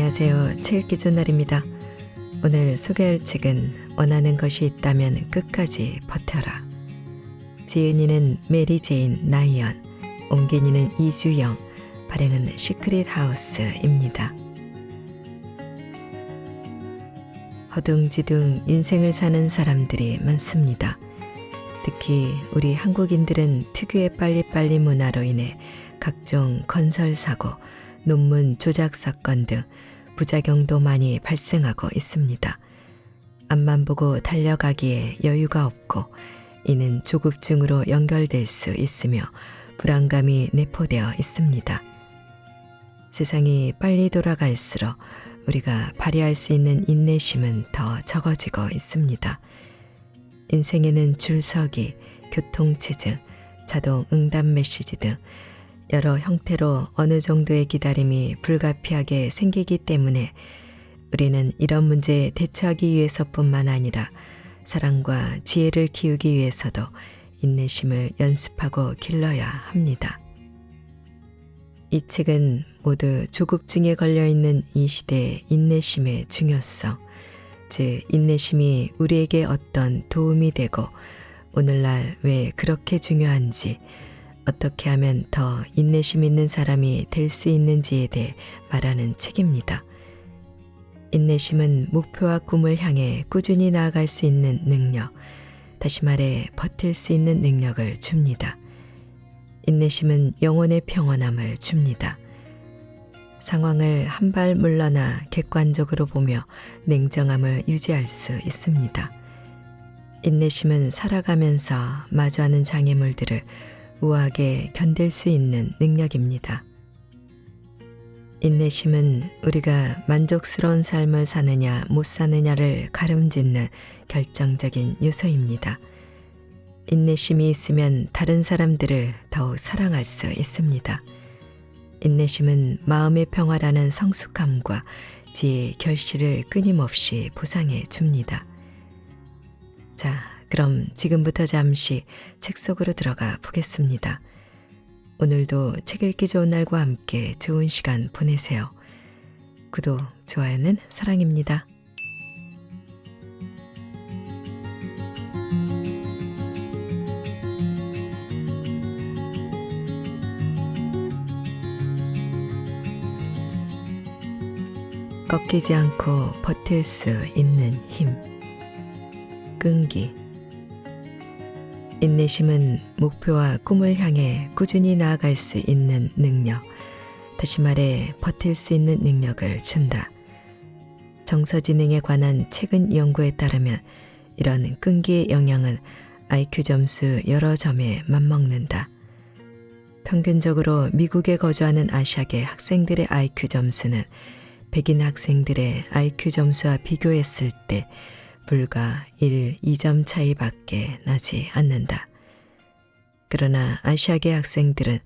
안녕하세요. 책 읽기 좋은 날입니다. 오늘 소개할 책은 원하는 것이 있다면 끝까지 버텨라. 지은이는 메리 제인 나이언, 옹개니는 이주영, 발행은 시크릿 하우스입니다. 허둥지둥 인생을 사는 사람들이 많습니다. 특히 우리 한국인들은 특유의 빨리빨리 문화로 인해 각종 건설사고, 논문 조작 사건 등 부작용도 많이 발생하고 있습니다. 앞만 보고 달려가기에 여유가 없고 이는 조급증으로 연결될 수 있으며 불안감이 내포되어 있습니다. 세상이 빨리 돌아갈수록 우리가 발휘할 수 있는 인내심은 더 적어지고 있습니다. 인생에는 줄서기, 교통체증, 자동 응답 메시지 등 여러 형태로 어느 정도의 기다림이 불가피하게 생기기 때문에 우리는 이런 문제에 대처하기 위해서뿐만 아니라 사랑과 지혜를 키우기 위해서도 인내심을 연습하고 길러야 합니다. 이 책은 모두 조급증에 걸려있는 이 시대의 인내심의 중요성, 즉 인내심이 우리에게 어떤 도움이 되고 오늘날 왜 그렇게 중요한지, 어떻게 하면 더 인내심 있는 사람이 될 수 있는지에 대해 말하는 책입니다. 인내심은 목표와 꿈을 향해 꾸준히 나아갈 수 있는 능력, 다시 말해 버틸 수 있는 능력을 줍니다. 인내심은 영혼의 평온함을 줍니다. 상황을 한 발 물러나 객관적으로 보며 냉정함을 유지할 수 있습니다. 인내심은 살아가면서 마주하는 장애물들을 우아하게 견딜 수 있는 능력입니다. 인내심은 우리가 만족스러운 삶을 사느냐 못 사느냐를 가름짓는 결정적인 요소입니다. 인내심이 있으면 다른 사람들을 더욱 사랑할 수 있습니다. 인내심은 마음의 평화라는 성숙함과 지혜의 결실을 끊임없이 보상해 줍니다. 자, 그럼 지금부터 잠시 책 속으로 들어가 보겠습니다. 오늘도 책 읽기 좋은 날과 함께 좋은 시간 보내세요. 구독, 좋아요는 사랑입니다. 꺾이지 않고 버틸 수 있는 힘. 끈기. 인내심은 목표와 꿈을 향해 꾸준히 나아갈 수 있는 능력, 다시 말해 버틸 수 있는 능력을 준다. 정서지능에 관한 최근 연구에 따르면 이런 끈기의 영향은 IQ 점수 여러 점에 맞먹는다. 평균적으로 미국에 거주하는 아시아계 학생들의 IQ 점수는 백인 학생들의 IQ 점수와 비교했을 때 불과 1, 2점 차이밖에 나지 않는다. 그러나 아시아계 학생들은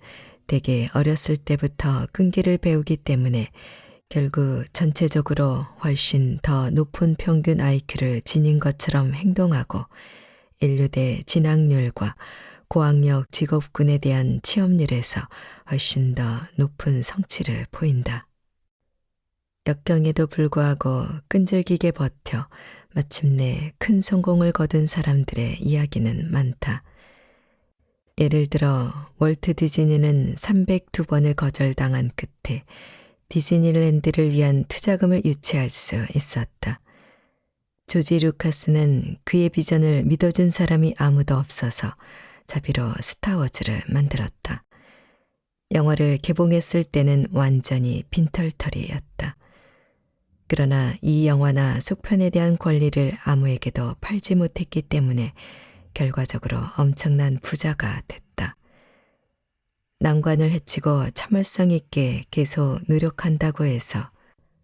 대개 어렸을 때부터 끈기를 배우기 때문에 결국 전체적으로 훨씬 더 높은 평균 IQ를 지닌 것처럼 행동하고 인류대 진학률과 고학력 직업군에 대한 취업률에서 훨씬 더 높은 성취를 보인다. 역경에도 불구하고 끈질기게 버텨 마침내 큰 성공을 거둔 사람들의 이야기는 많다. 예를 들어 월트 디즈니는 302번을 거절당한 끝에 디즈니랜드를 위한 투자금을 유치할 수 있었다. 조지 루카스는 그의 비전을 믿어준 사람이 아무도 없어서 자비로 스타워즈를 만들었다. 영화를 개봉했을 때는 완전히 빈털터리였다. 그러나 이 영화나 속편에 대한 권리를 아무에게도 팔지 못했기 때문에 결과적으로 엄청난 부자가 됐다. 난관을 헤치고 참을성 있게 계속 노력한다고 해서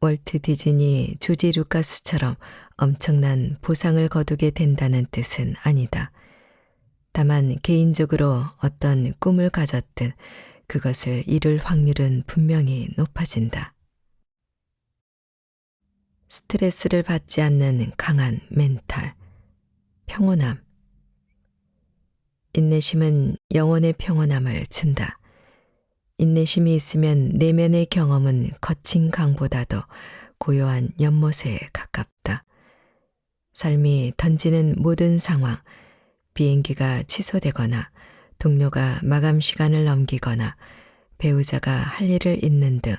월트 디즈니, 조지 루카스처럼 엄청난 보상을 거두게 된다는 뜻은 아니다. 다만 개인적으로 어떤 꿈을 가졌든 그것을 이룰 확률은 분명히 높아진다. 스트레스를 받지 않는 강한 멘탈, 평온함. 인내심은 영혼의 평온함을 준다. 인내심이 있으면 내면의 경험은 거친 강보다도 고요한 연못에 가깝다. 삶이 던지는 모든 상황, 비행기가 취소되거나 동료가 마감 시간을 넘기거나 배우자가 할 일을 잇는 등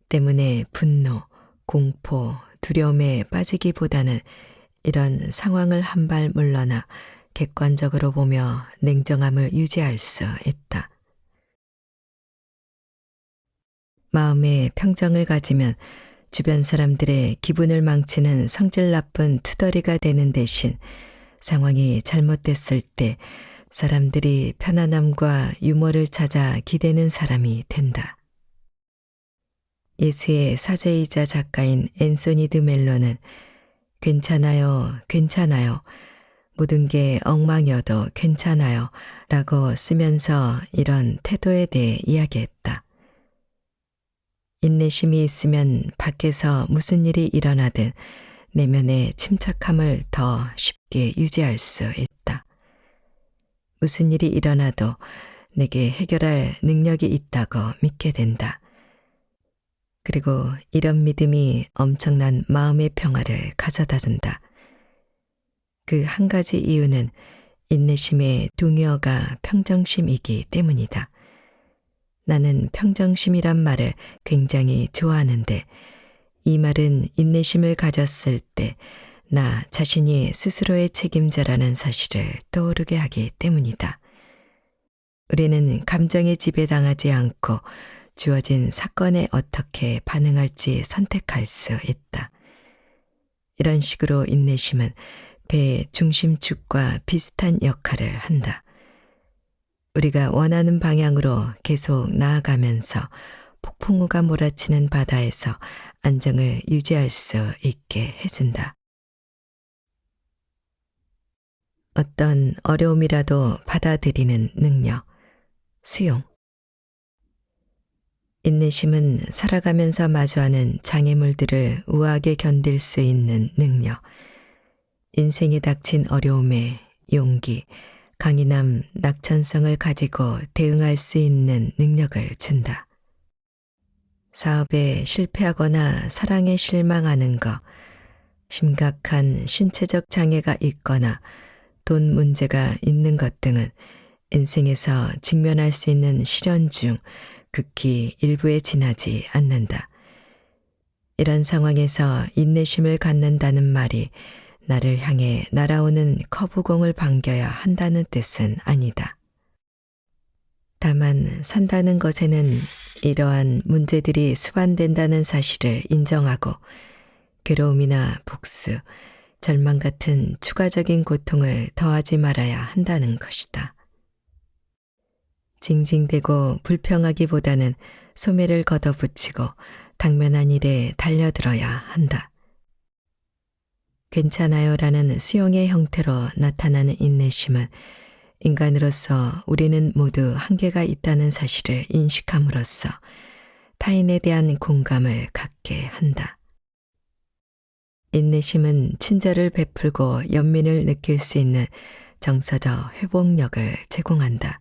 때문에 분노, 공포, 두려움에 빠지기보다는 이런 상황을 한 발 물러나 객관적으로 보며 냉정함을 유지할 수 있다. 마음의 평정을 가지면 주변 사람들의 기분을 망치는 성질 나쁜 투덜이가 되는 대신 상황이 잘못됐을 때 사람들이 편안함과 유머를 찾아 기대는 사람이 된다. 예수의 사제이자 작가인 앤소니 드 멜로는 괜찮아요, 괜찮아요. 모든 게 엉망이어도 괜찮아요. 라고 쓰면서 이런 태도에 대해 이야기했다. 인내심이 있으면 밖에서 무슨 일이 일어나든 내면의 침착함을 더 쉽게 유지할 수 있다. 무슨 일이 일어나도 내게 해결할 능력이 있다고 믿게 된다. 그리고 이런 믿음이 엄청난 마음의 평화를 가져다 준다. 그 한 가지 이유는 인내심의 동의어가 평정심이기 때문이다. 나는 평정심이란 말을 굉장히 좋아하는데 이 말은 인내심을 가졌을 때 나 자신이 스스로의 책임자라는 사실을 떠오르게 하기 때문이다. 우리는 감정에 지배당하지 않고 주어진 사건에 어떻게 반응할지 선택할 수 있다. 이런 식으로 인내심은 배의 중심축과 비슷한 역할을 한다. 우리가 원하는 방향으로 계속 나아가면서 폭풍우가 몰아치는 바다에서 안정을 유지할 수 있게 해준다. 어떤 어려움이라도 받아들이는 능력, 수용. 인내심은 살아가면서 마주하는 장애물들을 우아하게 견딜 수 있는 능력, 인생에 닥친 어려움에 용기, 강인함, 낙천성을 가지고 대응할 수 있는 능력을 준다. 사업에 실패하거나 사랑에 실망하는 것, 심각한 신체적 장애가 있거나 돈 문제가 있는 것 등은 인생에서 직면할 수 있는 시련 중 극히 일부에 지나지 않는다. 이런 상황에서 인내심을 갖는다는 말이 나를 향해 날아오는 커브공을 반겨야 한다는 뜻은 아니다. 다만 산다는 것에는 이러한 문제들이 수반된다는 사실을 인정하고 괴로움이나 복수, 절망 같은 추가적인 고통을 더하지 말아야 한다는 것이다. 징징대고 불평하기보다는 소매를 걷어붙이고 당면한 일에 달려들어야 한다. 괜찮아요라는 수용의 형태로 나타나는 인내심은 인간으로서 우리는 모두 한계가 있다는 사실을 인식함으로써 타인에 대한 공감을 갖게 한다. 인내심은 친절을 베풀고 연민을 느낄 수 있는 정서적 회복력을 제공한다.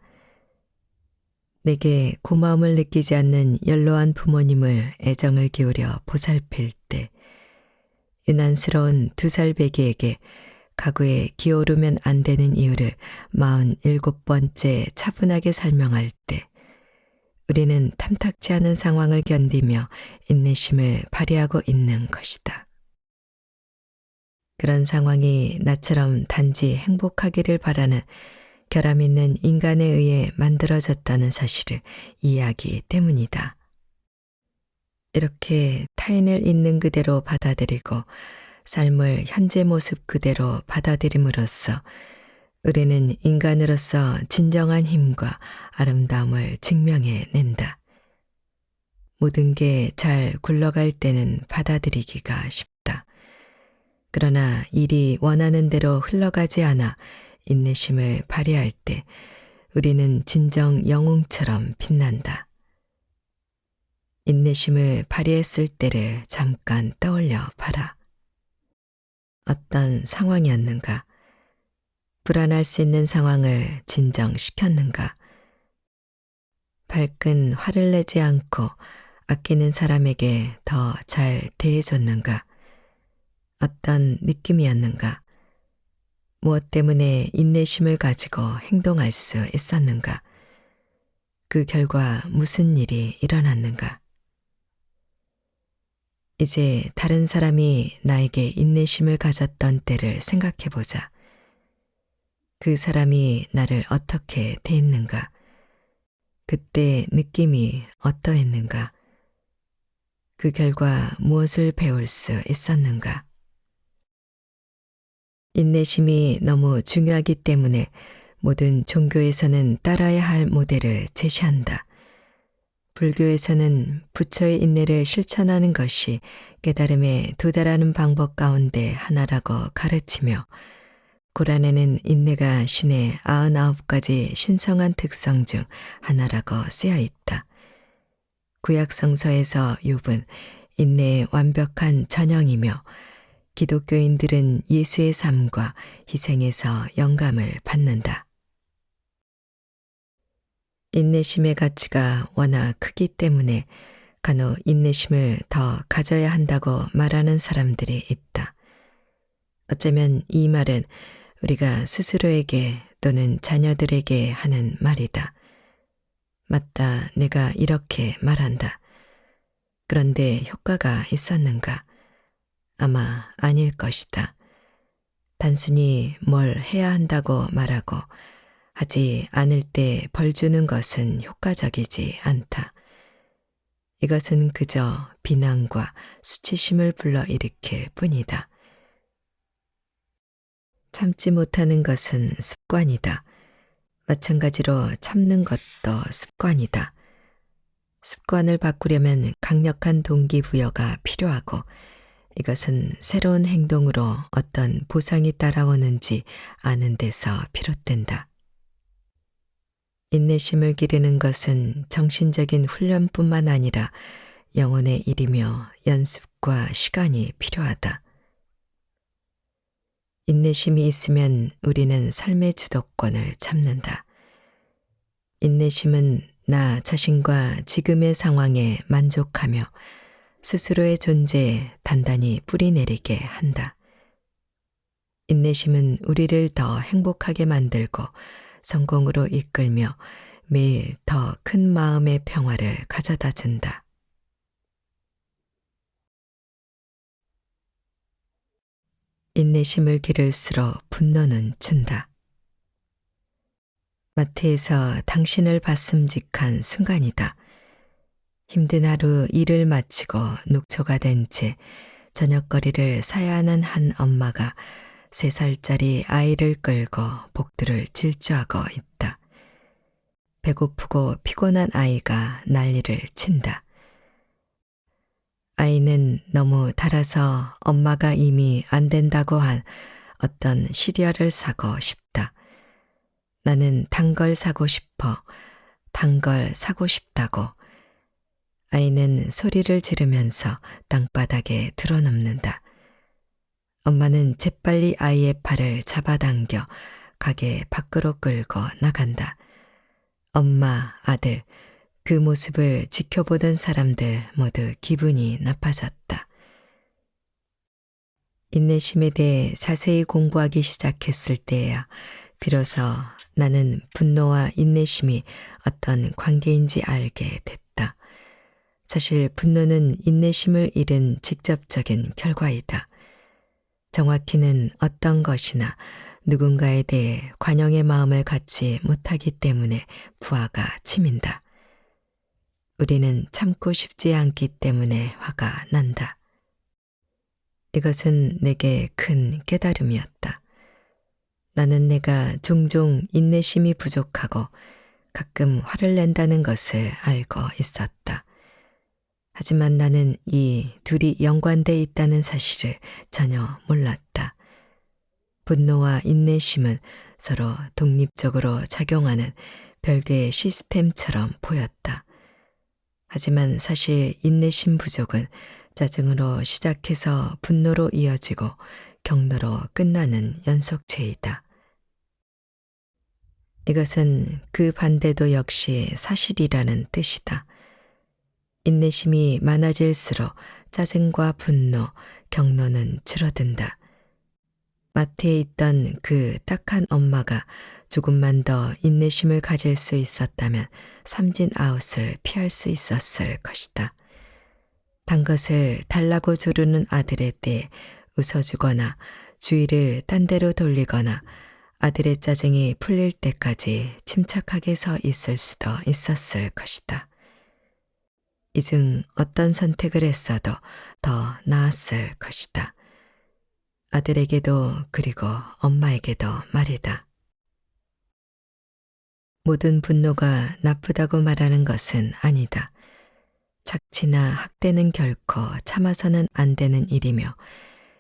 내게 고마움을 느끼지 않는 연로한 부모님을 애정을 기울여 보살필 때, 유난스러운 2살 배기에게 가구에 기어오르면 안 되는 이유를 47번째 차분하게 설명할 때, 우리는 탐탁지 않은 상황을 견디며 인내심을 발휘하고 있는 것이다. 그런 상황이 나처럼 단지 행복하기를 바라는 결함 있는 인간에 의해 만들어졌다는 사실을 이해하기 때문이다. 이렇게 타인을 있는 그대로 받아들이고 삶을 현재 모습 그대로 받아들임으로써 우리는 인간으로서 진정한 힘과 아름다움을 증명해낸다. 모든 게 잘 굴러갈 때는 받아들이기가 쉽다. 그러나 일이 원하는 대로 흘러가지 않아 인내심을 발휘할 때 우리는 진정 영웅처럼 빛난다. 인내심을 발휘했을 때를 잠깐 떠올려 봐라. 어떤 상황이었는가? 불안할 수 있는 상황을 진정시켰는가? 발끈 화를 내지 않고 아끼는 사람에게 더 잘 대해줬는가? 어떤 느낌이었는가? 무엇 때문에 인내심을 가지고 행동할 수 있었는가? 그 결과 무슨 일이 일어났는가? 이제 다른 사람이 나에게 인내심을 가졌던 때를 생각해 보자. 그 사람이 나를 어떻게 대했는가? 그때 느낌이 어떠했는가? 그 결과 무엇을 배울 수 있었는가? 인내심이 너무 중요하기 때문에 모든 종교에서는 따라야 할 모델을 제시한다. 불교에서는 부처의 인내를 실천하는 것이 깨달음에 도달하는 방법 가운데 하나라고 가르치며 고란에는 인내가 신의 99가지 신성한 특성 중 하나라고 쓰여 있다. 구약성서에서 욥은 인내의 완벽한 전형이며 기독교인들은 예수의 삶과 희생에서 영감을 받는다. 인내심의 가치가 워낙 크기 때문에 간혹 인내심을 더 가져야 한다고 말하는 사람들이 있다. 어쩌면 이 말은 우리가 스스로에게 또는 자녀들에게 하는 말이다. 맞다, 내가 이렇게 말한다. 그런데 효과가 있었는가? 아마 아닐 것이다. 단순히 뭘 해야 한다고 말하고 하지 않을 때 벌 주는 것은 효과적이지 않다. 이것은 그저 비난과 수치심을 불러일으킬 뿐이다. 참지 못하는 것은 습관이다. 마찬가지로 참는 것도 습관이다. 습관을 바꾸려면 강력한 동기부여가 필요하고 이것은 새로운 행동으로 어떤 보상이 따라오는지 아는 데서 비롯된다. 인내심을 기르는 것은 정신적인 훈련뿐만 아니라 영혼의 일이며 연습과 시간이 필요하다. 인내심이 있으면 우리는 삶의 주도권을 잡는다. 인내심은 나 자신과 지금의 상황에 만족하며 스스로의 존재에 단단히 뿌리내리게 한다. 인내심은 우리를 더 행복하게 만들고 성공으로 이끌며 매일 더 큰 마음의 평화를 가져다 준다. 인내심을 기를수록 분노는 준다. 마트에서 당신을 봤음직한 순간이다. 힘든 하루 일을 마치고 녹초가 된 채 저녁거리를 사야 하는 한 엄마가 3살짜리 아이를 끌고 복도를 질주하고 있다. 배고프고 피곤한 아이가 난리를 친다. 아이는 너무 달아서 엄마가 이미 안 된다고 한 어떤 시리얼을 사고 싶다. 나는 단 걸 사고 싶어. 단 걸 사고 싶다고. 아이는 소리를 지르면서 땅바닥에 드러눕는다. 엄마는 재빨리 아이의 팔을 잡아당겨 가게 밖으로 끌고 나간다. 엄마, 아들, 그 모습을 지켜보던 사람들 모두 기분이 나빠졌다. 인내심에 대해 자세히 공부하기 시작했을 때야 비로소 나는 분노와 인내심이 어떤 관계인지 알게 됐다. 사실 분노는 인내심을 잃은 직접적인 결과이다. 정확히는 어떤 것이나 누군가에 대해 관용의 마음을 갖지 못하기 때문에 부하가 치민다. 우리는 참고 싶지 않기 때문에 화가 난다. 이것은 내게 큰 깨달음이었다. 나는 내가 종종 인내심이 부족하고 가끔 화를 낸다는 것을 알고 있었다. 하지만 나는 이 둘이 연관돼 있다는 사실을 전혀 몰랐다. 분노와 인내심은 서로 독립적으로 작용하는 별개의 시스템처럼 보였다. 하지만 사실 인내심 부족은 짜증으로 시작해서 분노로 이어지고 경로로 끝나는 연속체이다. 이것은 그 반대도 역시 사실이라는 뜻이다. 인내심이 많아질수록 짜증과 분노, 경노는 줄어든다. 마트에 있던 그 딱한 엄마가 조금만 더 인내심을 가질 수 있었다면 삼진 아웃을 피할 수 있었을 것이다. 단 것을 달라고 조르는 아들에 대해 웃어주거나 주의를 딴 데로 돌리거나 아들의 짜증이 풀릴 때까지 침착하게 서 있을 수도 있었을 것이다. 이 중 어떤 선택을 했어도 더 나았을 것이다. 아들에게도 그리고 엄마에게도 말이다. 모든 분노가 나쁘다고 말하는 것은 아니다. 착취나 학대는 결코 참아서는 안 되는 일이며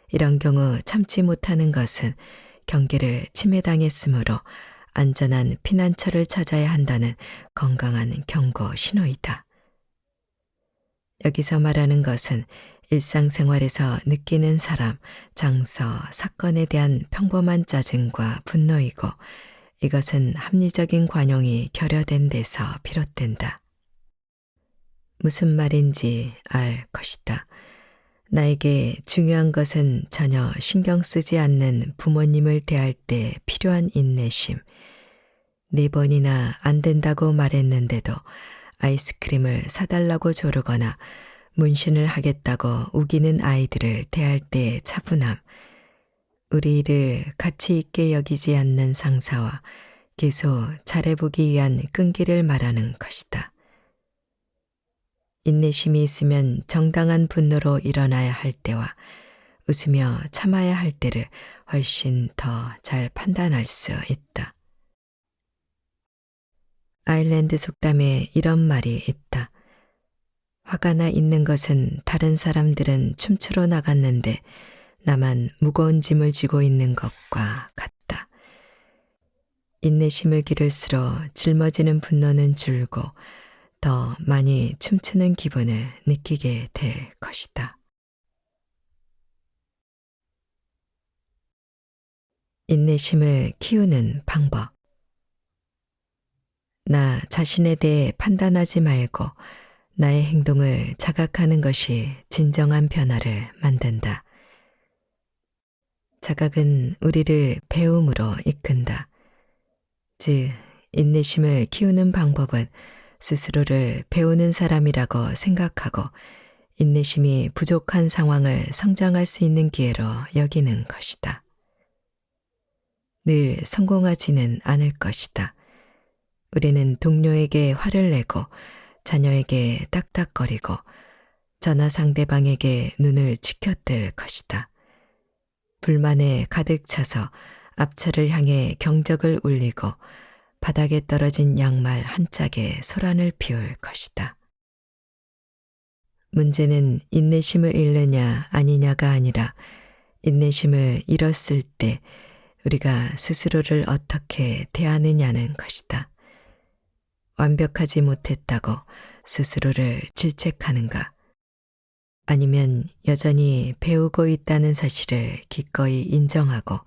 이런 경우 참지 못하는 것은 경계를 침해당했으므로 안전한 피난처를 찾아야 한다는 건강한 경고 신호이다. 여기서 말하는 것은 일상생활에서 느끼는 사람, 장소, 사건에 대한 평범한 짜증과 분노이고 이것은 합리적인 관용이 결여된 데서 비롯된다. 무슨 말인지 알 것이다. 나에게 중요한 것은 전혀 신경 쓰지 않는 부모님을 대할 때 필요한 인내심. 4번이나 안 된다고 말했는데도 아이스크림을 사달라고 조르거나 문신을 하겠다고 우기는 아이들을 대할 때의 차분함. 우리 일을 가치 있게 여기지 않는 상사와 계속 잘해보기 위한 끈기를 말하는 것이다. 인내심이 있으면 정당한 분노로 일어나야 할 때와 웃으며 참아야 할 때를 훨씬 더 잘 판단할 수 있다. 아일랜드 속담에 이런 말이 있다. 화가 나 있는 것은 다른 사람들은 춤추러 나갔는데 나만 무거운 짐을 지고 있는 것과 같다. 인내심을 기를수록 짊어지는 분노는 줄고 더 많이 춤추는 기분을 느끼게 될 것이다. 인내심을 키우는 방법. 나 자신에 대해 판단하지 말고 나의 행동을 자각하는 것이 진정한 변화를 만든다. 자각은 우리를 배움으로 이끈다. 즉, 인내심을 키우는 방법은 스스로를 배우는 사람이라고 생각하고 인내심이 부족한 상황을 성장할 수 있는 기회로 여기는 것이다. 늘 성공하지는 않을 것이다. 우리는 동료에게 화를 내고 자녀에게 딱딱거리고 전화 상대방에게 눈을 치켜뜰 것이다. 불만에 가득 차서 앞차를 향해 경적을 울리고 바닥에 떨어진 양말 한 짝에 소란을 피울 것이다. 문제는 인내심을 잃느냐 아니냐가 아니라 인내심을 잃었을 때 우리가 스스로를 어떻게 대하느냐는 것이다. 완벽하지 못했다고 스스로를 질책하는가? 아니면 여전히 배우고 있다는 사실을 기꺼이 인정하고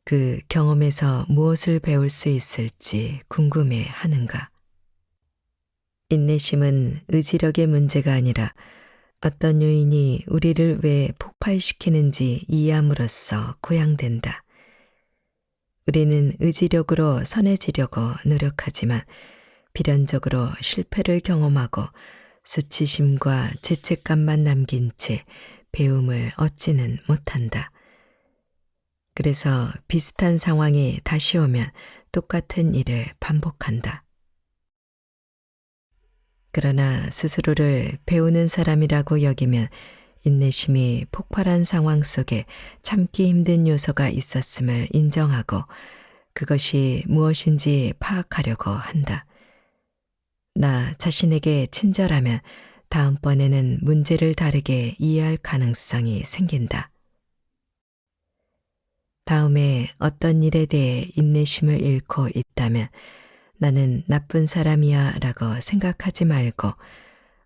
그 경험에서 무엇을 배울 수 있을지 궁금해 하는가? 인내심은 의지력의 문제가 아니라 어떤 요인이 우리를 왜 폭발시키는지 이해함으로써 고양된다. 우리는 의지력으로 선해지려고 노력하지만 필연적으로 실패를 경험하고 수치심과 죄책감만 남긴 채 배움을 얻지는 못한다. 그래서 비슷한 상황이 다시 오면 똑같은 일을 반복한다. 그러나 스스로를 배우는 사람이라고 여기면 인내심이 폭발한 상황 속에 참기 힘든 요소가 있었음을 인정하고 그것이 무엇인지 파악하려고 한다. 나 자신에게 친절하면 다음번에는 문제를 다르게 이해할 가능성이 생긴다. 다음에 어떤 일에 대해 인내심을 잃고 있다면 나는 나쁜 사람이야 라고 생각하지 말고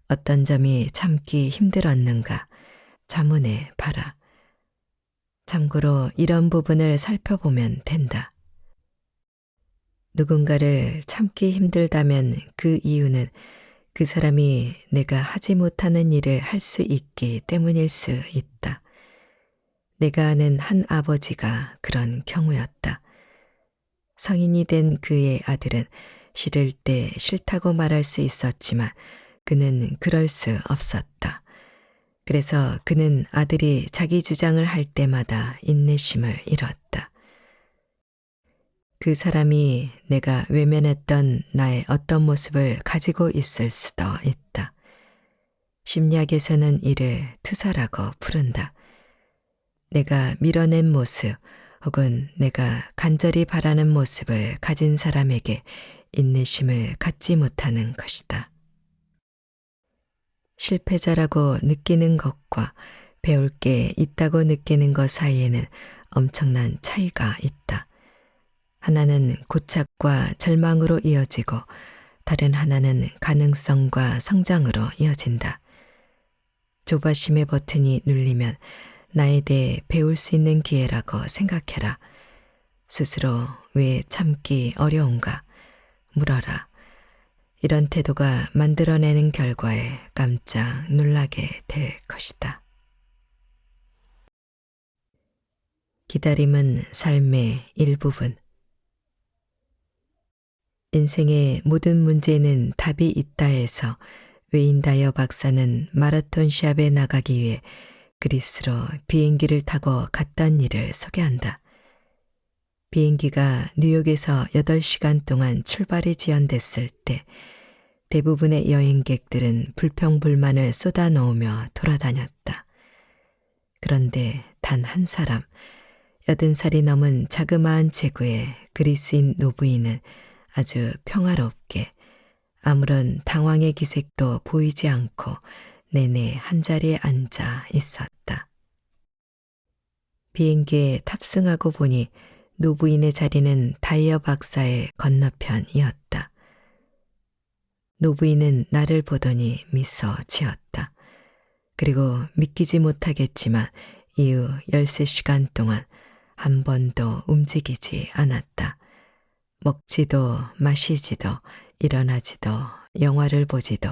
어떤 점이 참기 힘들었는가 자문해 봐라. 참고로 이런 부분을 살펴보면 된다. 누군가를 참기 힘들다면 그 이유는 그 사람이 내가 하지 못하는 일을 할 수 있기 때문일 수 있다. 내가 아는 한 아버지가 그런 경우였다. 성인이 된 그의 아들은 싫을 때 싫다고 말할 수 있었지만 그는 그럴 수 없었다. 그래서 그는 아들이 자기 주장을 할 때마다 인내심을 잃었다. 그 사람이 내가 외면했던 나의 어떤 모습을 가지고 있을 수도 있다. 심리학에서는 이를 투사라고 부른다. 내가 밀어낸 모습 혹은 내가 간절히 바라는 모습을 가진 사람에게 인내심을 갖지 못하는 것이다. 실패자라고 느끼는 것과 배울 게 있다고 느끼는 것 사이에는 엄청난 차이가 있다. 하나는 고착과 절망으로 이어지고 다른 하나는 가능성과 성장으로 이어진다. 조바심의 버튼이 눌리면 나에 대해 배울 수 있는 기회라고 생각해라. 스스로 왜 참기 어려운가 물어라. 이런 태도가 만들어내는 결과에 깜짝 놀라게 될 것이다. 기다림은 삶의 일부분. 인생의 모든 문제는 답이 있다 해서 웨인 다이어 박사는 마라톤 시합에 나가기 위해 그리스로 비행기를 타고 갔던 일을 소개한다. 비행기가 뉴욕에서 8시간 동안 출발이 지연됐을 때 대부분의 여행객들은 불평불만을 쏟아놓으며 돌아다녔다. 그런데 단 한 사람, 80살이 넘은 자그마한 체구의 그리스인 노부인은 아주 평화롭게 아무런 당황의 기색도 보이지 않고 내내 한자리에 앉아 있었다. 비행기에 탑승하고 보니 노부인의 자리는 다이어 박사의 건너편이었다. 노부인은 나를 보더니 미소 지었다. 그리고 믿기지 못하겠지만 이후 13시간 동안 한 번도 움직이지 않았다. 먹지도 마시지도 일어나지도 영화를 보지도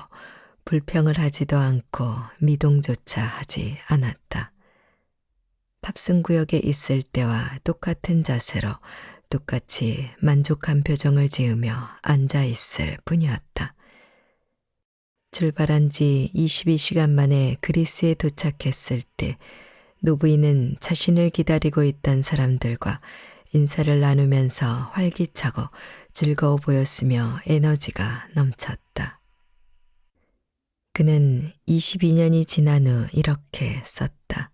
불평을 하지도 않고 미동조차 하지 않았다. 탑승구역에 있을 때와 똑같은 자세로 똑같이 만족한 표정을 지으며 앉아 있을 뿐이었다. 출발한 지 22시간 만에 그리스에 도착했을 때 노부인은 자신을 기다리고 있던 사람들과 인사를 나누면서 활기차고 즐거워 보였으며 에너지가 넘쳤다. 그는 22년이 지난 후 이렇게 썼다.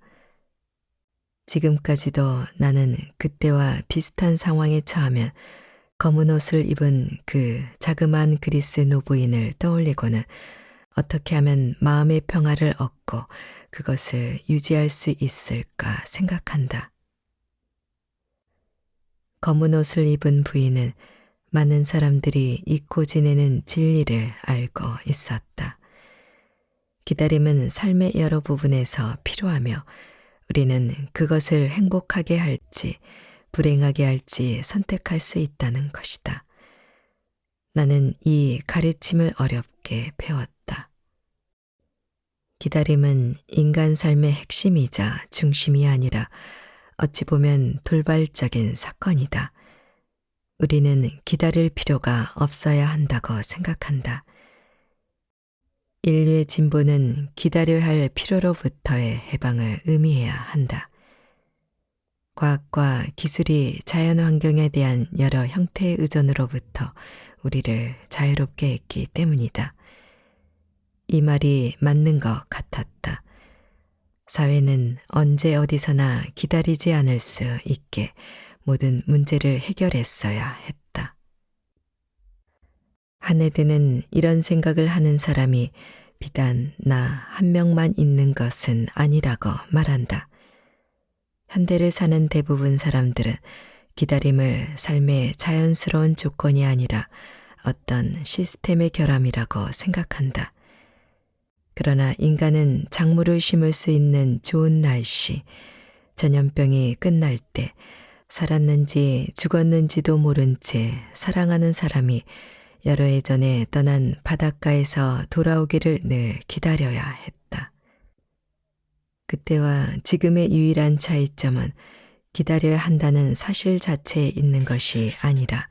지금까지도 나는 그때와 비슷한 상황에 처하면 검은 옷을 입은 그 자그마한 그리스 노부인을 떠올리고는 어떻게 하면 마음의 평화를 얻고 그것을 유지할 수 있을까 생각한다. 검은 옷을 입은 부인은 많은 사람들이 잊고 지내는 진리를 알고 있었다. 기다림은 삶의 여러 부분에서 필요하며 우리는 그것을 행복하게 할지 불행하게 할지 선택할 수 있다는 것이다. 나는 이 가르침을 어렵게 배웠다. 기다림은 인간 삶의 핵심이자 중심이 아니라 어찌 보면 돌발적인 사건이다. 우리는 기다릴 필요가 없어야 한다고 생각한다. 인류의 진보는 기다려야 할 필요로부터의 해방을 의미해야 한다. 과학과 기술이 자연환경에 대한 여러 형태의 의존으로부터 우리를 자유롭게 했기 때문이다. 이 말이 맞는 것 같았다. 사회는 언제 어디서나 기다리지 않을 수 있게 모든 문제를 해결했어야 했다. 하네드는 이런 생각을 하는 사람이 비단 나 한 명만 있는 것은 아니라고 말한다. 현대를 사는 대부분 사람들은 기다림을 삶의 자연스러운 조건이 아니라 어떤 시스템의 결함이라고 생각한다. 그러나 인간은 작물을 심을 수 있는 좋은 날씨, 전염병이 끝날 때 살았는지 죽었는지도 모른 채 사랑하는 사람이 여러 해 전에 떠난 바닷가에서 돌아오기를 늘 기다려야 했다. 그때와 지금의 유일한 차이점은 기다려야 한다는 사실 자체에 있는 것이 아니라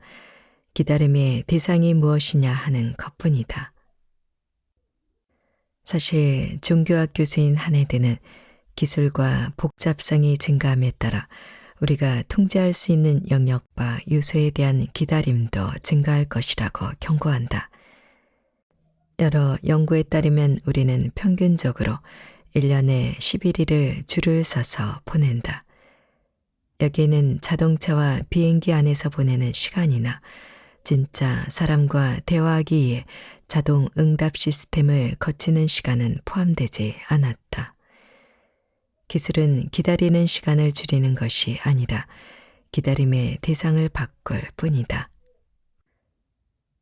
기다림의 대상이 무엇이냐 하는 것뿐이다. 사실 종교학 교수인 하네드는 기술과 복잡성이 증가함에 따라 우리가 통제할 수 있는 영역과 요소에 대한 기다림도 증가할 것이라고 경고한다. 여러 연구에 따르면 우리는 평균적으로 1년에 11일을 줄을 서서 보낸다. 여기에는 자동차와 비행기 안에서 보내는 시간이나 진짜 사람과 대화하기 위해 자동 응답 시스템을 거치는 시간은 포함되지 않았다. 기술은 기다리는 시간을 줄이는 것이 아니라 기다림의 대상을 바꿀 뿐이다.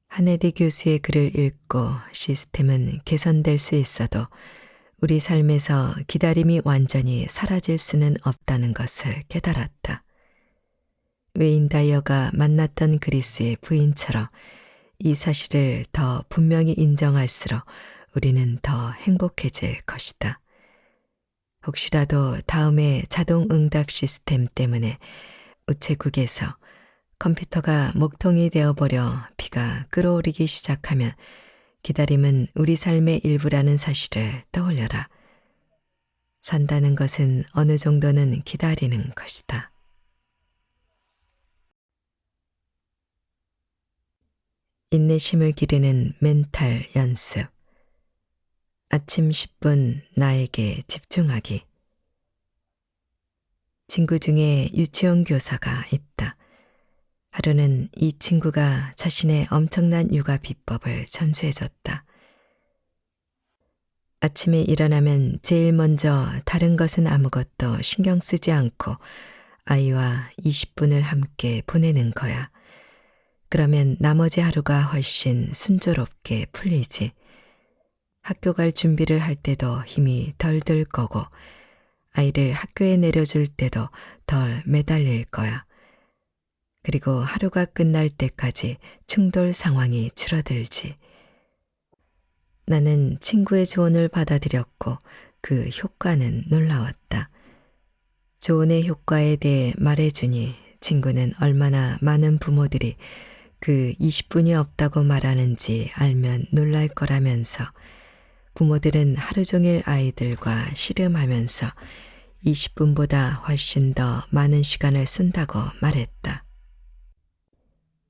하네디 교수의 글을 읽고 시스템은 개선될 수 있어도 우리 삶에서 기다림이 완전히 사라질 수는 없다는 것을 깨달았다. 웨인 다이어가 만났던 그리스의 부인처럼 이 사실을 더 분명히 인정할수록 우리는 더 행복해질 것이다. 혹시라도 다음에 자동 응답 시스템 때문에 우체국에서 컴퓨터가 목통이 되어버려 피가 끓어오르기 시작하면 기다림은 우리 삶의 일부라는 사실을 떠올려라. 산다는 것은 어느 정도는 기다리는 것이다. 인내심을 기르는 멘탈 연습. 아침 10분 나에게 집중하기. 친구 중에 유치원 교사가 있다. 하루는 이 친구가 자신의 엄청난 육아 비법을 전수해줬다. 아침에 일어나면 제일 먼저 다른 것은 아무것도 신경 쓰지 않고 아이와 20분을 함께 보내는 거야. 그러면 나머지 하루가 훨씬 순조롭게 풀리지. 학교 갈 준비를 할 때도 힘이 덜 들 거고 아이를 학교에 내려줄 때도 덜 매달릴 거야. 그리고 하루가 끝날 때까지 충돌 상황이 줄어들지. 나는 친구의 조언을 받아들였고 그 효과는 놀라웠다. 조언의 효과에 대해 말해주니 친구는 얼마나 많은 부모들이 그 20분이 없다고 말하는지 알면 놀랄 거라면서 부모들은 하루 종일 아이들과 씨름하면서 20분보다 훨씬 더 많은 시간을 쓴다고 말했다.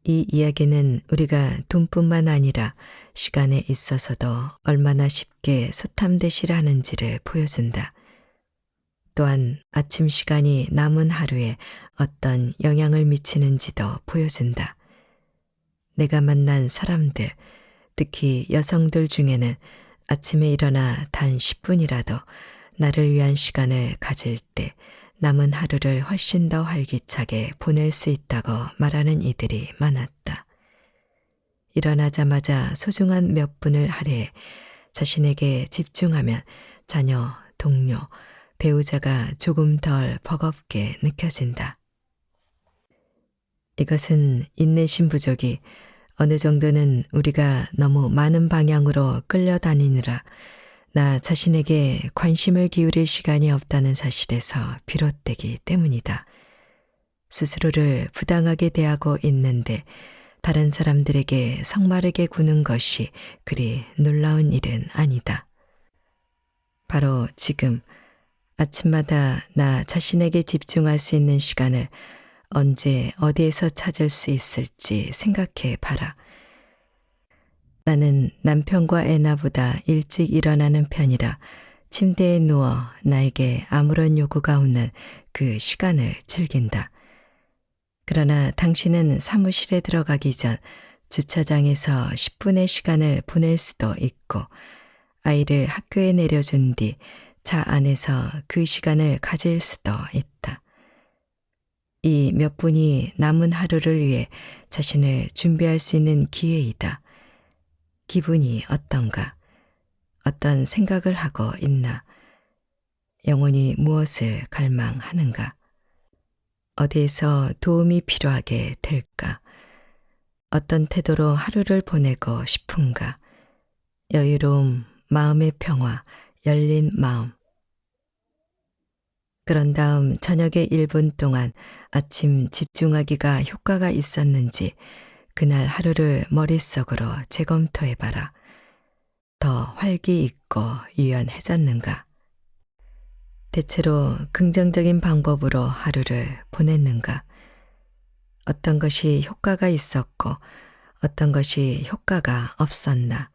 이 이야기는 우리가 돈뿐만 아니라 시간에 있어서도 얼마나 쉽게 소탐대실하는지를 보여준다. 또한 아침 시간이 남은 하루에 어떤 영향을 미치는지도 보여준다. 내가 만난 사람들, 특히 여성들 중에는 아침에 일어나 단 10분이라도 나를 위한 시간을 가질 때 남은 하루를 훨씬 더 활기차게 보낼 수 있다고 말하는 이들이 많았다. 일어나자마자 소중한 몇 분을 할애해 자신에게 집중하면 자녀, 동료, 배우자가 조금 덜 버겁게 느껴진다. 이것은 인내심 부족이 어느 정도는 우리가 너무 많은 방향으로 끌려다니느라 나 자신에게 관심을 기울일 시간이 없다는 사실에서 비롯되기 때문이다. 스스로를 부당하게 대하고 있는데 다른 사람들에게 성마르게 구는 것이 그리 놀라운 일은 아니다. 바로 지금 아침마다 나 자신에게 집중할 수 있는 시간을 언제 어디에서 찾을 수 있을지 생각해 봐라. 나는 남편과 애나보다 일찍 일어나는 편이라 침대에 누워 나에게 아무런 요구가 없는 그 시간을 즐긴다. 그러나 당신은 사무실에 들어가기 전 주차장에서 10분의 시간을 보낼 수도 있고 아이를 학교에 내려준 뒤 차 안에서 그 시간을 가질 수도 있다. 이 몇 분이 남은 하루를 위해 자신을 준비할 수 있는 기회이다. 기분이 어떤가? 어떤 생각을 하고 있나? 영혼이 무엇을 갈망하는가? 어디에서 도움이 필요하게 될까? 어떤 태도로 하루를 보내고 싶은가? 여유로움, 마음의 평화, 열린 마음. 그런 다음 저녁의 1분 동안 아침 집중하기가 효과가 있었는지 그날 하루를 머릿속으로 재검토해봐라. 더 활기 있고 유연해졌는가? 대체로 긍정적인 방법으로 하루를 보냈는가? 어떤 것이 효과가 있었고 어떤 것이 효과가 없었나?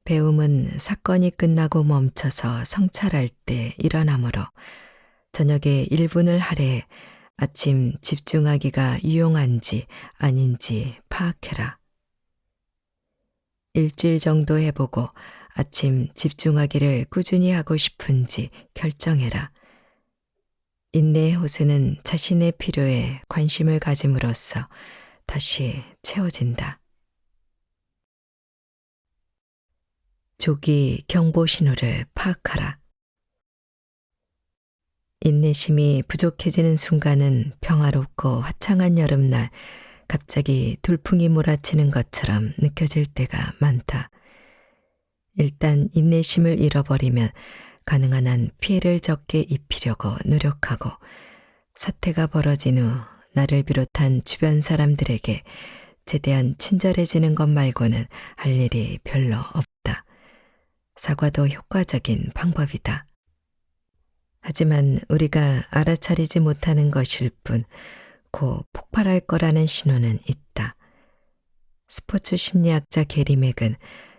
배움은 사건이 끝나고 멈춰서 성찰할 때 일어나므로 저녁에 1분을 할애해 아침 집중하기가 유용한지 아닌지 파악해라. 일주일 정도 해보고 아침 집중하기를 꾸준히 하고 싶은지 결정해라. 인내의 호수는 자신의 필요에 관심을 가짐으로써 다시 채워진다. 조기 경보 신호를 파악하라. 인내심이 부족해지는 순간은 평화롭고 화창한 여름날 갑자기 돌풍이 몰아치는 것처럼 느껴질 때가 많다. 일단 인내심을 잃어버리면 가능한 한 피해를 적게 입히려고 노력하고 사태가 벌어진 후 나를 비롯한 주변 사람들에게 최대한 친절해지는 것 말고는 할 일이 별로 없다. 사과도 효과적인 방법이다. 하지만 우리가 알아차리지 못하는 것일 뿐 곧 폭발할 거라는 신호는 있다. 스포츠 심리학자 게리 맥은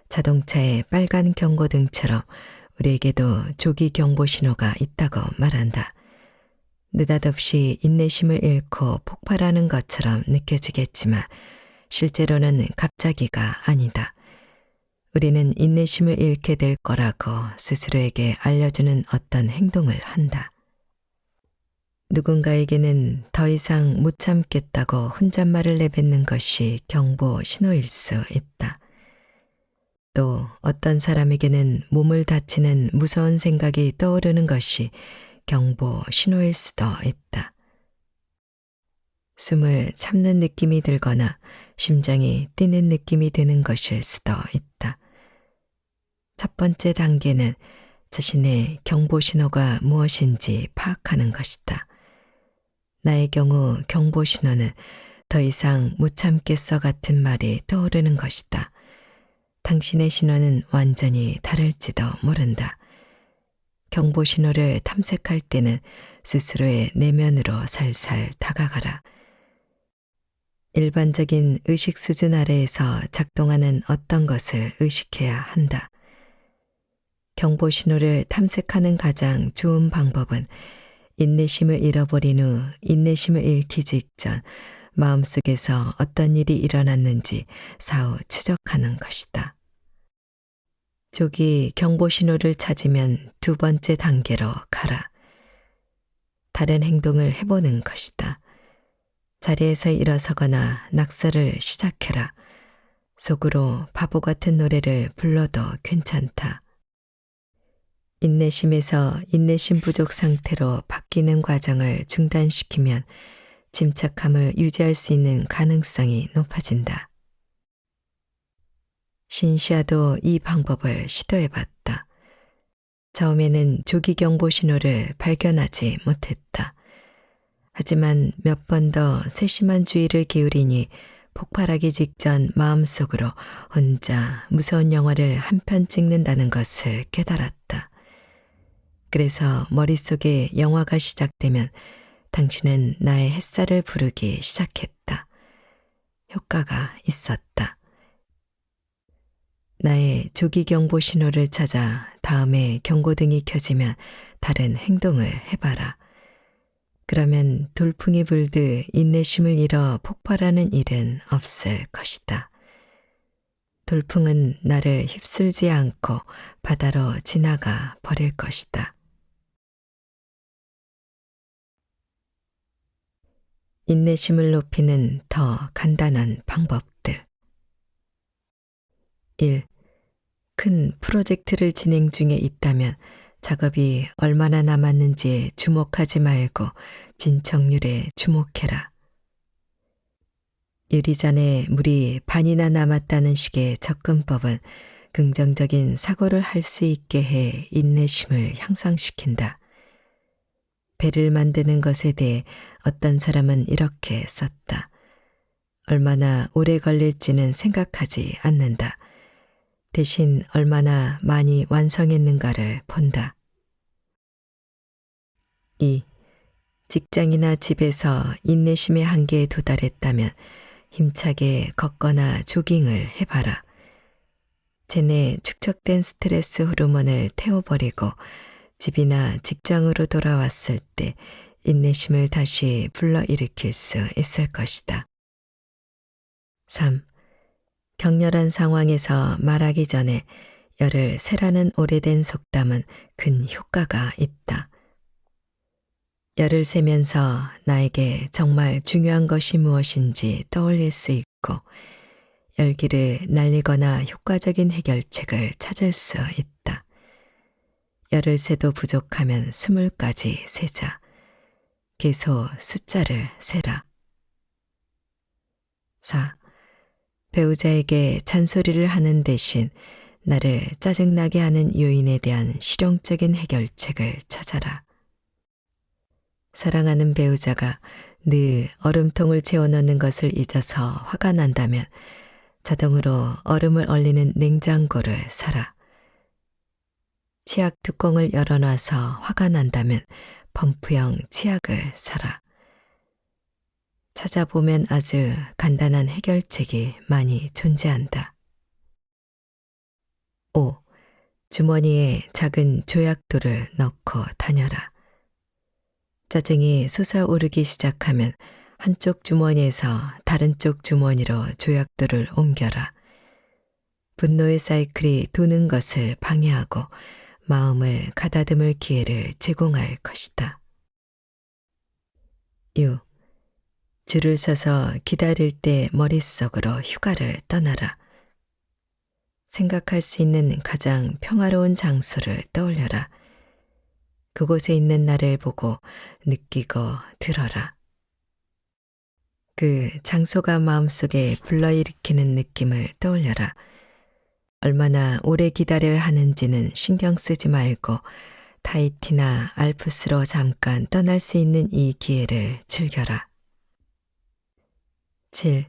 자동차의 빨간 경고등처럼 우리에게도 조기 경보 신호가 있다고 말한다. 느닷없이 인내심을 잃고 폭발하는 것처럼 느껴지겠지만 실제로는 갑자기가 아니다. 우리는 인내심을 잃게 될 거라고 스스로에게 알려주는 어떤 행동을 한다. 누군가에게는 더 이상 못 참겠다고 혼잣말을 내뱉는 것이 경보 신호일 수 있다. 또 어떤 사람에게는 몸을 다치는 무서운 생각이 떠오르는 것이 경보 신호일 수도 있다. 숨을 참는 느낌이 들거나 심장이 뛰는 느낌이 드는 것일 수도 있다. 첫 번째 단계는 자신의 경보 신호가 무엇인지 파악하는 것이다. 나의 경우 경보 신호는 더 이상 못 참겠어 같은 말이 떠오르는 것이다. 당신의 신호는 완전히 다를지도 모른다. 경보 신호를 탐색할 때는 스스로의 내면으로 살살 다가가라. 일반적인 의식 수준 아래에서 작동하는 어떤 것을 의식해야 한다. 경보 신호를 탐색하는 가장 좋은 방법은 인내심을 잃어버린 후 인내심을 잃기 직전 마음속에서 어떤 일이 일어났는지 사후 추적하는 것이다. 조기 경보 신호를 찾으면 두 번째 단계로 가라. 다른 행동을 해보는 것이다. 자리에서 일어서거나 낙서를 시작해라. 속으로 바보 같은 노래를 불러도 괜찮다. 인내심에서 인내심 부족 상태로 바뀌는 과정을 중단시키면 침착함을 유지할 수 있는 가능성이 높아진다. 신시아도 이 방법을 시도해봤다. 처음에는 조기 경보 신호를 발견하지 못했다. 하지만 몇 번 더 세심한 주의를 기울이니 폭발하기 직전 마음속으로 혼자 무서운 영화를 한 편 찍는다는 것을 깨달았다. 그래서 머릿속에 영화가 시작되면 당신은 나의 햇살을 부르기 시작했다. 효과가 있었다. 나의 조기 경보 신호를 찾아 다음에 경고등이 켜지면 다른 행동을 해봐라. 그러면 돌풍이 불듯 인내심을 잃어 폭발하는 일은 없을 것이다. 돌풍은 나를 휩쓸지 않고 바다로 지나가 버릴 것이다. 인내심을 높이는 더 간단한 방법들. 1. 큰 프로젝트를 진행 중에 있다면 작업이 얼마나 남았는지에 주목하지 말고 진척률에 주목해라. 유리잔에 물이 반이나 남았다는 식의 접근법은 긍정적인 사고를 할 수 있게 해 인내심을 향상시킨다. 배를 만드는 것에 대해 어떤 사람은 이렇게 썼다. 얼마나 오래 걸릴지는 생각하지 않는다. 대신 얼마나 많이 완성했는가를 본다. 2. 직장이나 집에서 인내심의 한계에 도달했다면 힘차게 걷거나 조깅을 해봐라. 체내 축적된 스트레스 호르몬을 태워버리고 집이나 직장으로 돌아왔을 때 인내심을 다시 불러일으킬 수 있을 것이다. 3. 격렬한 상황에서 말하기 전에 열을 세라는 오래된 속담은 큰 효과가 있다. 열을 세면서 나에게 정말 중요한 것이 무엇인지 떠올릴 수 있고 열기를 날리거나 효과적인 해결책을 찾을 수 있다. 열을 세도 부족하면 20까지 세자. 계속 숫자를 세라. 4. 배우자에게 잔소리를 하는 대신 나를 짜증나게 하는 요인에 대한 실용적인 해결책을 찾아라. 사랑하는 배우자가 늘 얼음통을 채워넣는 것을 잊어서 화가 난다면 자동으로 얼음을 얼리는 냉장고를 사라. 치약 뚜껑을 열어놔서 화가 난다면 펌프형 치약을 사라. 찾아보면 아주 간단한 해결책이 많이 존재한다. 5. 주머니에 작은 조약돌을 넣고 다녀라. 짜증이 솟아오르기 시작하면 한쪽 주머니에서 다른 쪽 주머니로 조약돌을 옮겨라. 분노의 사이클이 도는 것을 방해하고 마음을 가다듬을 기회를 제공할 것이다. 6. 줄을 서서 기다릴 때 머릿속으로 휴가를 떠나라. 생각할 수 있는 가장 평화로운 장소를 떠올려라. 그곳에 있는 나를 보고 느끼고 들어라. 그 장소가 마음속에 불러일으키는 느낌을 떠올려라. 얼마나 오래 기다려야 하는지는 신경 쓰지 말고 타히티나 알프스로 잠깐 떠날 수 있는 이 기회를 즐겨라. 7.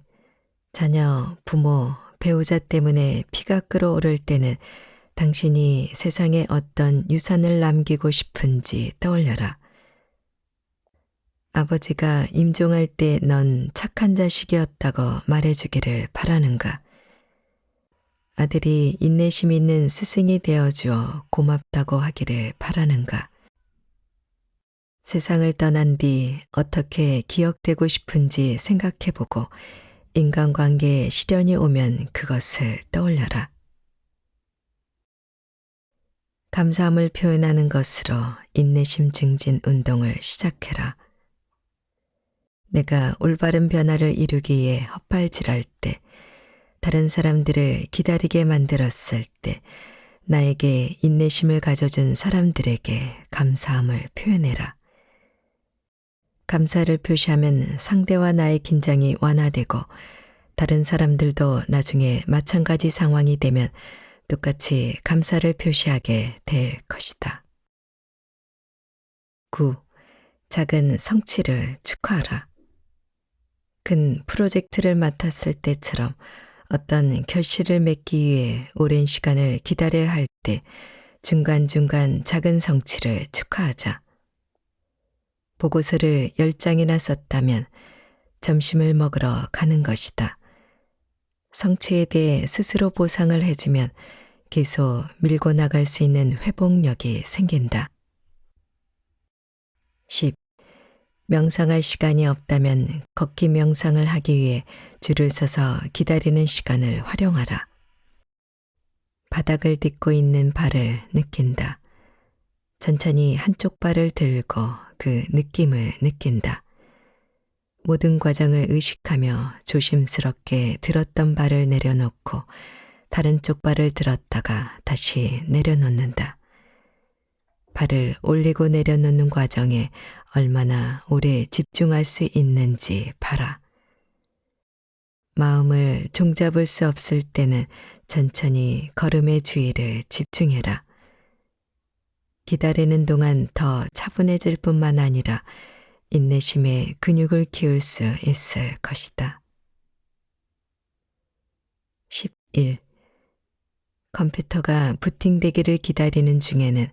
자녀, 부모, 배우자 때문에 피가 끓어오를 때는 당신이 세상에 어떤 유산을 남기고 싶은지 떠올려라. 아버지가 임종할 때 넌 착한 자식이었다고 말해주기를 바라는가? 아들이 인내심 있는 스승이 되어주어 고맙다고 하기를 바라는가? 세상을 떠난 뒤 어떻게 기억되고 싶은지 생각해보고 인간관계에 시련이 오면 그것을 떠올려라. 감사함을 표현하는 것으로 인내심 증진 운동을 시작해라. 내가 올바른 변화를 이루기 위해 헛발질할 때, 다른 사람들을 기다리게 만들었을 때, 나에게 인내심을 가져준 사람들에게 감사함을 표현해라. 감사를 표시하면 상대와 나의 긴장이 완화되고 다른 사람들도 나중에 마찬가지 상황이 되면 똑같이 감사를 표시하게 될 것이다. 9. 작은 성취를 축하하라. 큰 프로젝트를 맡았을 때처럼 어떤 결실을 맺기 위해 오랜 시간을 기다려야 할 때 중간중간 작은 성취를 축하하자. 보고서를 10장이나 썼다면 점심을 먹으러 가는 것이다. 성취에 대해 스스로 보상을 해주면 계속 밀고 나갈 수 있는 회복력이 생긴다. 10. 명상할 시간이 없다면 걷기 명상을 하기 위해 줄을 서서 기다리는 시간을 활용하라. 바닥을 딛고 있는 발을 느낀다. 천천히 한쪽 발을 들고 그 느낌을 느낀다. 모든 과정을 의식하며 조심스럽게 들었던 발을 내려놓고 다른 쪽 발을 들었다가 다시 내려놓는다. 발을 올리고 내려놓는 과정에 얼마나 오래 집중할 수 있는지 봐라. 마음을 종잡을 수 없을 때는 천천히 걸음의 주의를 집중해라. 기다리는 동안 더 차분해질 뿐만 아니라 인내심의 근육을 키울 수 있을 것이다. 11. 컴퓨터가 부팅되기를 기다리는 중에는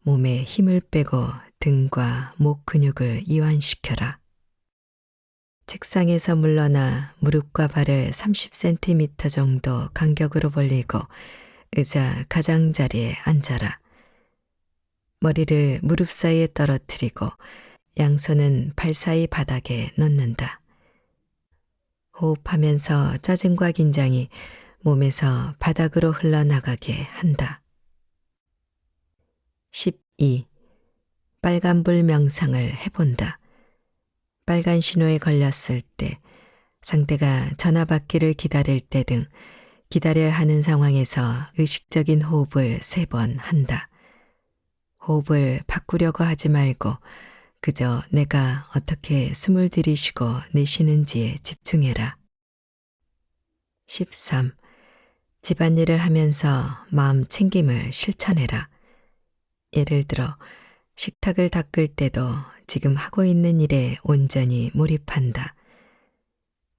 몸에 힘을 빼고 등과 목 근육을 이완시켜라. 책상에서 물러나 무릎과 발을 30cm 정도 간격으로 벌리고 의자 가장자리에 앉아라. 머리를 무릎 사이에 떨어뜨리고 양손은 발 사이 바닥에 놓는다. 호흡하면서 짜증과 긴장이 몸에서 바닥으로 흘러나가게 한다. 12. 빨간불 명상을 해본다. 빨간 신호에 걸렸을 때, 상대가 전화 받기를 기다릴 때 등 기다려야 하는 상황에서 의식적인 호흡을 3번 한다. 호흡을 바꾸려고 하지 말고 그저 내가 어떻게 숨을 들이쉬고 내쉬는지에 집중해라. 13. 집안일을 하면서 마음 챙김을 실천해라. 예를 들어 식탁을 닦을 때도 지금 하고 있는 일에 온전히 몰입한다.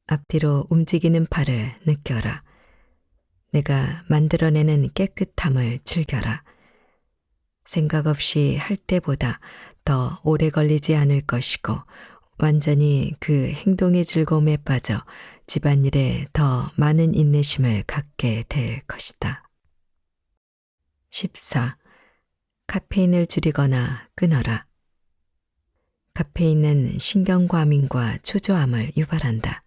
앞뒤로 움직이는 팔을 느껴라. 내가 만들어내는 깨끗함을 즐겨라. 생각 없이 할 때보다 더 오래 걸리지 않을 것이고 완전히 그 행동의 즐거움에 빠져 집안일에 더 많은 인내심을 갖게 될 것이다. 14. 카페인을 줄이거나 끊어라. 카페인은 신경과민과 초조함을 유발한다.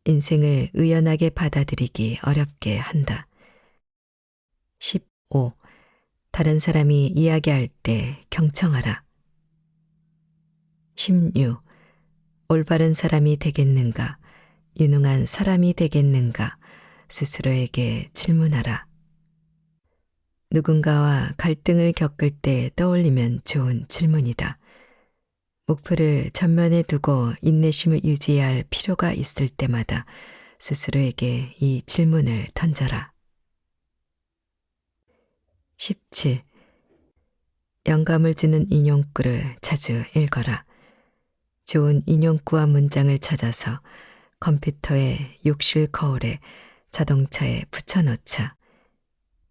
인생을 의연하게 받아들이기 어렵게 한다. 15. 다른 사람이 이야기할 때 경청하라. 16. 올바른 사람이 되겠는가, 유능한 사람이 되겠는가 스스로에게 질문하라. 누군가와 갈등을 겪을 때 떠올리면 좋은 질문이다. 목표를 전면에 두고 인내심을 유지해야 할 필요가 있을 때마다 스스로에게 이 질문을 던져라. 17. 영감을 주는 인용구를 자주 읽어라. 좋은 인용구와 문장을 찾아서 컴퓨터에, 욕실 거울에, 자동차에 붙여놓자.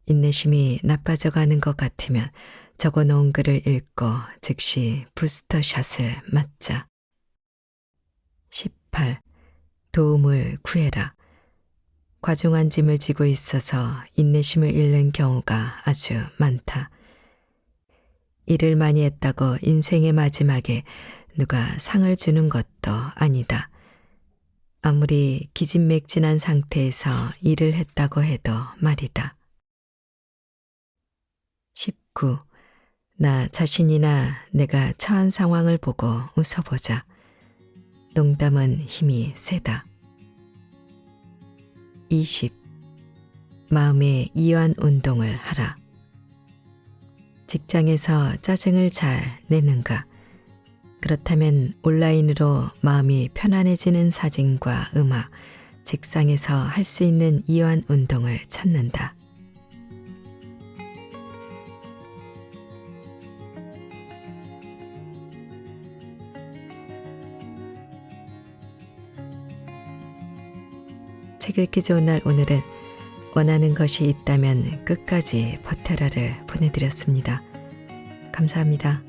인내심이 나빠져가는 것 같으면 적어놓은 글을 읽고 즉시 부스터샷을 맞자. 18. 도움을 구해라. 과중한 짐을 지고 있어서 인내심을 잃는 경우가 아주 많다. 일을 많이 했다고 인생의 마지막에 누가 상을 주는 것도 아니다. 아무리 기진맥진한 상태에서 일을 했다고 해도 말이다. 19. 나 자신이나 내가 처한 상황을 보고 웃어보자. 농담은 힘이 세다. 20. 마음의 이완 운동을 하라. 직장에서 짜증을 잘 내는가? 그렇다면 온라인으로 마음이 편안해지는 사진과 음악, 책상에서 할 수 있는 이완 운동을 찾는다. 책 읽기 좋은 날 오늘은 원하는 것이 있다면 끝까지 버텨라를 보내드렸습니다. 감사합니다.